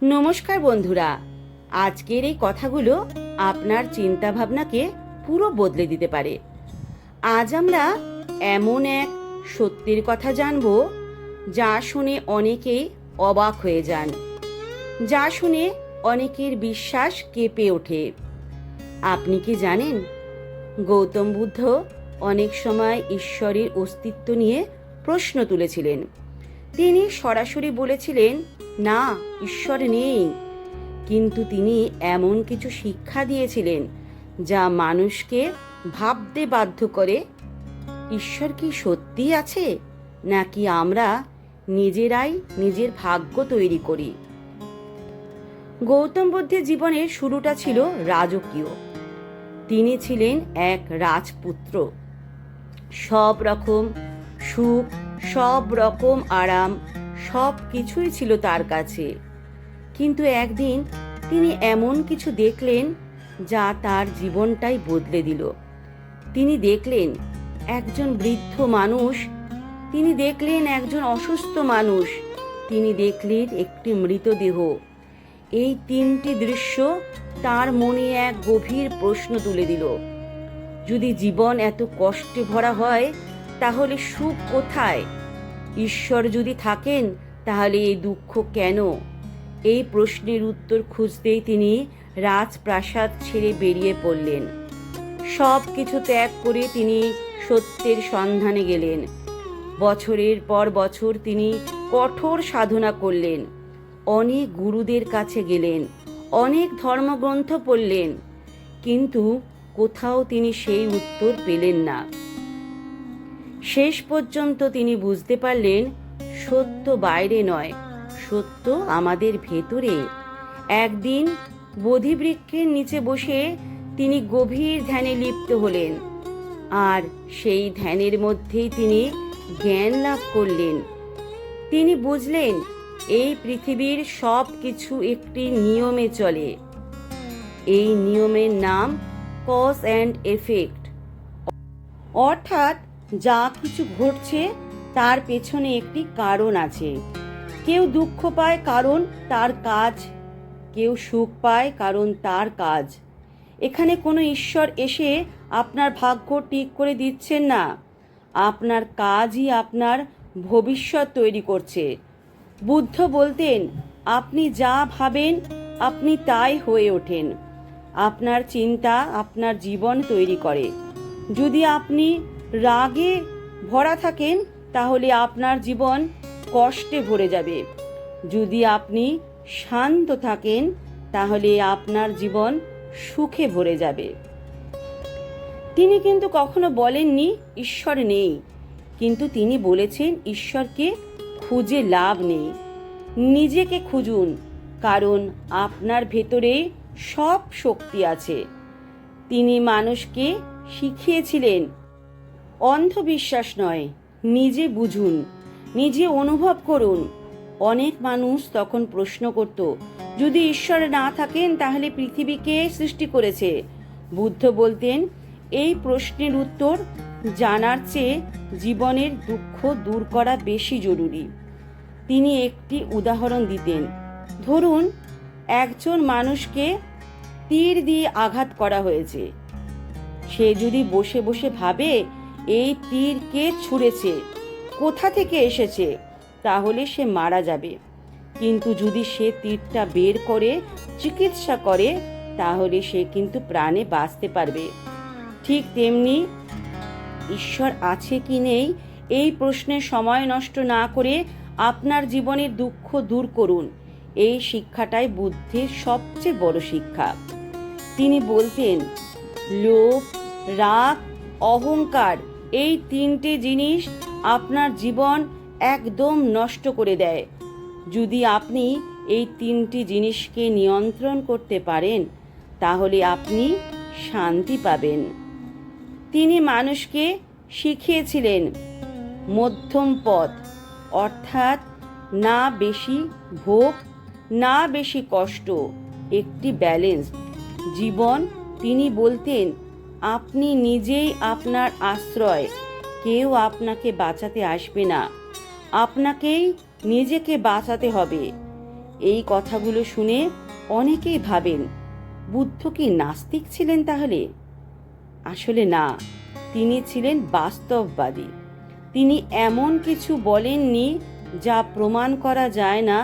নমস্কার বন্ধুরা, আজকের এই কথাগুলো আপনার চিন্তা ভাবনাকে পুরো বদলে দিতে পারে। আজ আমরা এমন এক সত্যের কথা জানব যা শুনে অনেকেই অবাক হয়ে যান, যা শুনে অনেকের বিশ্বাস কেঁপে ওঠে। আপনি কি জানেন, গৌতম বুদ্ধ অনেক সময় ঈশ্বরের অস্তিত্ব নিয়ে প্রশ্ন তুলেছিলেন। তিনি সরাসরি বলেছিলেন, না, ঈশ্বর নেই। কিন্তু তিনি এমন কিছু শিক্ষা দিয়েছিলেন যা মানুষকে ভাবতে বাধ্য করে, ঈশ্বর কি সত্যি আছে, নাকি আমরা নিজেরাই নিজের ভাগ্য তৈরি করি। গৌতম বুদ্ধের জীবনের শুরুটা ছিল রাজকীয়। তিনি ছিলেন এক রাজপুত্র। সব রকম সুখ, সব রকম আরাম, সব কিছুই ছিল তার কাছে। কিন্তু একদিন তিনি এমন কিছু দেখলেন যা তার জীবনটাই বদলে দিল। তিনি দেখলেন একজন বৃদ্ধ মানুষ, তিনি দেখলেন একজন অসুস্থ মানুষ, তিনি দেখলেন একটি মৃতদেহ। এই তিনটি দৃশ্য তার মনে এক গভীর প্রশ্ন তুলে দিল। যদি জীবন এত কষ্টে ভরা হয়, তাহলে সুখ কোথায়? ঈশ্বর যদি থাকেন, তাহলে এই দুঃখ কেন? এই প্রশ্নের উত্তর খুঁজতেই তিনি রাজপ্রাসাদ ছেড়ে বেরিয়ে পড়লেন। সব কিছু ত্যাগ করে তিনি সত্যের সন্ধানে গেলেন। বছরের পর বছর তিনি কঠোর সাধনা করলেন, অনেক গুরুদের কাছে গেলেন, অনেক ধর্মগ্রন্থ পড়লেন, কিন্তু কোথাও তিনি সেই উত্তর পেলেন না। শেষ পর্যন্ত তিনি বুঝতে পারলেন, সত্য বাইরে নয়, সত্য আমাদের ভেতরে। একদিন বোধিবৃক্ষের নিচে বসে তিনি গভীর ধ্যানে লিপ্ত হলেন, আর সেই ধ্যানের মধ্যেই তিনি জ্ঞান লাভ করলেন। তিনি বুঝলেন, এই পৃথিবীর সব কিছু একটি নিয়মে চলে। এই নিয়মের নাম কজ অ্যান্ড এফেক্ট, অর্থাৎ যা কিছু ঘটছে তার পেছনে একটি কারণ আছে। কেউ দুঃখ পায় কারণ তার কাজ, কেউ সুখ পায় কারণ তার কাজ। এখানে কোনো ঈশ্বর এসে আপনার ভাগ্য ঠিক করে দিচ্ছেন না। আপনার কাজই আপনার ভবিষ্যৎ তৈরি করছে। বুদ্ধ বলতেন, আপনি যা ভাবেন আপনি তাই হয়ে ওঠেন। আপনার চিন্তা আপনার জীবন তৈরি করে। যদি আপনি রাগে ভরা থাকেন, তাহলে আপনার জীবন কষ্টে ভরে যাবে। যদি আপনি শান্ত থাকেন, তাহলে আপনার জীবন সুখে ভরে যাবে। তিনি কিন্তু কখনো বলেননি ঈশ্বর নেই, কিন্তু তিনি বলেছেন ঈশ্বরকে খুঁজে লাভ নেই, নিজেকে খুঁজুন, কারণ আপনার ভেতরে সব শক্তি আছে। তিনি মানুষকে শিখিয়েছিলেন, অন্ধবিশ্বাস নয়, নিজে বুঝুন, নিজে অনুভব করুন। অনেক মানুষ তখন প্রশ্ন করত, যদি ঈশ্বর না থাকেন তাহলে পৃথিবীকে সৃষ্টি করেছে? বুদ্ধ বলতেন, এই প্রশ্নের উত্তর জানার চেয়ে জীবনের দুঃখ দূর করা বেশি জরুরি। তিনি একটি উদাহরণ দিতেন। ধরুন, একজন মানুষকে তীর দিয়ে আঘাত করা হয়েছে। সে যদি বসে বসে ভাবে এই তীর কে ছুঁড়েছে, কোথা থেকে এসেছে, তাহলে সে মারা যাবে। কিন্তু যদি সে তীরটা বের করে চিকিৎসা করে, তাহলে সে কিন্তু প্রাণে বাঁচতে পারবে। ঠিক তেমনি ঈশ্বর আছে কি নেই, এই প্রশ্নে সময় নষ্ট না করে আপনার জীবনের দুঃখ দূর করুন। এই শিক্ষাটাই বুদ্ধের সবচেয়ে বড় শিক্ষা। তিনি বলতেন, লোভ, রাগ, অহংকার, এই তিনটে জিনিস আপনার জীবন একদম নষ্ট করে দেয়। যদি আপনি এই তিনটি জিনিসকে নিয়ন্ত্রণ করতে পারেন, তাহলে আপনি শান্তি পাবেন। তিনি মানুষকে শিখিয়েছিলেন মধ্যম পথ, অর্থাৎ না বেশি ভোগ, না বেশি কষ্ট, একটি ব্যালেন্স জীবন। তিনি বলতেন, আপনি নিজেই আপনার আশ্রয়, কেউ আপনাকে বাঁচাতে আসবে না, আপনাকেই নিজেকে বাঁচাতে হবে। এই কথাগুলো শুনে অনেকেই ভাবেন, বুদ্ধ কি নাস্তিক ছিলেন তাহলে? আসলে না, তিনি ছিলেন বাস্তববাদী। তিনি এমন কিছু বলেননি যা প্রমাণ করা যায় না।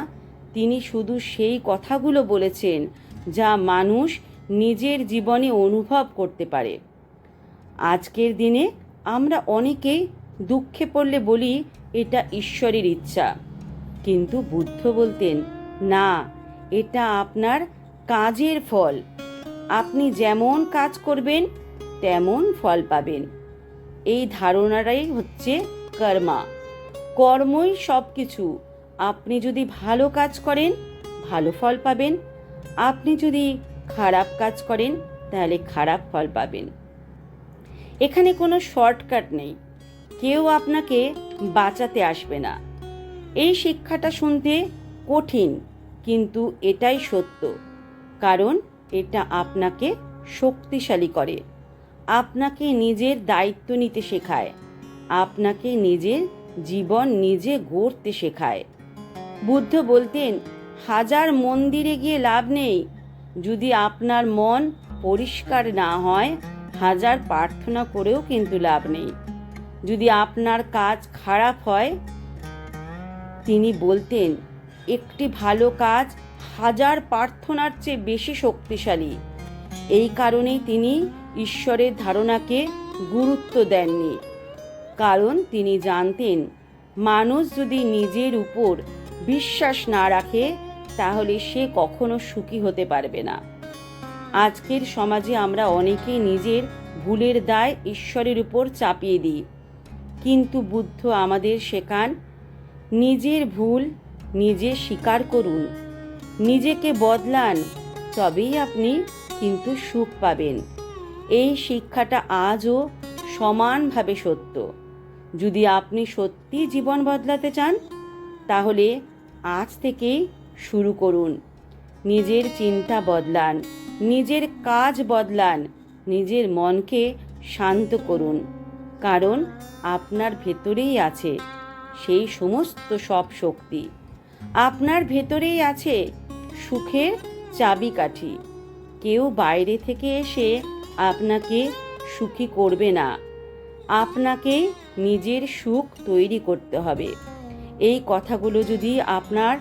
তিনি শুধু সেই কথাগুলো বলেছেন যা মানুষ নিজের জীবনে অনুভব করতে পারে। আজকের দিনে আমরা অনেকেই দুঃখে পড়লে বলি এটা ঈশ্বরের ইচ্ছা, কিন্তু বুদ্ধ বলতেন না, এটা আপনার কাজের ফল। আপনি যেমন কাজ করবেন তেমন ফল পাবেন। এই ধারণাটাই হচ্ছে কর্মা। কর্মই সব কিছু। আপনি যদি ভালো কাজ করেন ভালো ফল পাবেন, আপনি যদি খারাপ কাজ করেন তাহলে খারাপ ফল পাবেন। এখানে কোনো শর্টকাট নেই, কেউ আপনাকে বাঁচাতে আসবে না। এই শিক্ষাটা শুনতে কঠিন, কিন্তু এটাই সত্য, কারণ এটা আপনাকে শক্তিশালী করে, আপনাকে নিজের দায়িত্ব নিতে শেখায়, আপনাকে নিজের জীবন নিজে গড়তে শেখায়। বুদ্ধ বলতেন, হাজার মন্দিরে গিয়ে লাভ নেই, যদি আপনার মন পরিষ্কার না হয় হাজার প্রার্থনা করেও কিন্তু লাভ নেই। যদি আপনার কাজ খারাপ হয়, তিনি বলতেন, একটি ভালো কাজ হাজার প্রার্থনার চেয়ে বেশি শক্তিশালী। এই কারণেই তিনি ঈশ্বরের ধারণাকে গুরুত্ব দেননি, কারণ তিনি জানতেন মানুষ যদি নিজের উপর বিশ্বাস না রাখে তাহলে সে কখনো সুখী হতে পারবে না। আজকের সমাজে আমরা অনেকেই নিজের ভুলের দায় ঈশ্বরের উপর চাপিয়ে দিই, কিন্তু বুদ্ধ আমাদের শেখান, নিজের ভুল নিজে স্বীকার করুন, নিজেকে বদলান, তবেই আপনি কিন্তু সুখ পাবেন। এই শিক্ষাটা আজও সমানভাবে সত্য। যদি আপনি সত্যি জীবন বদলাতে চান তাহলে আজ থেকেই শুরু করুন। নিজের চিন্তা বদলান, নিজের কাজ বদলান, নিজের মনকে শান্ত করুন, কারণ আপনার ভেতরেই আছে সেই সমস্ত সব শক্তি। আপনার ভেতরেই আছে সুখের চাবিকাঠি। কেউ বাইরে থেকে এসে আপনাকে সুখী করবে না, আপনাকে নিজের সুখ তৈরি করতে হবে। এই কথাগুলো যদি আপনার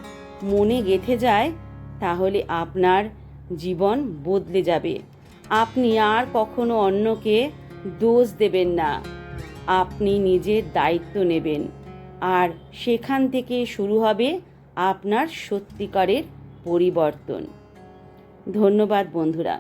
মনে গেঁথে যায় তাহলে আপনার জীবন বদলে যাবে। আপনি আর কখনো অন্যকে দোষ দেবেন না, আপনি নিজের দায়িত্ব নেবেন, আর সেখান থেকে শুরু হবে আপনার সত্যিকারের পরিবর্তন। ধন্যবাদ বন্ধুরা।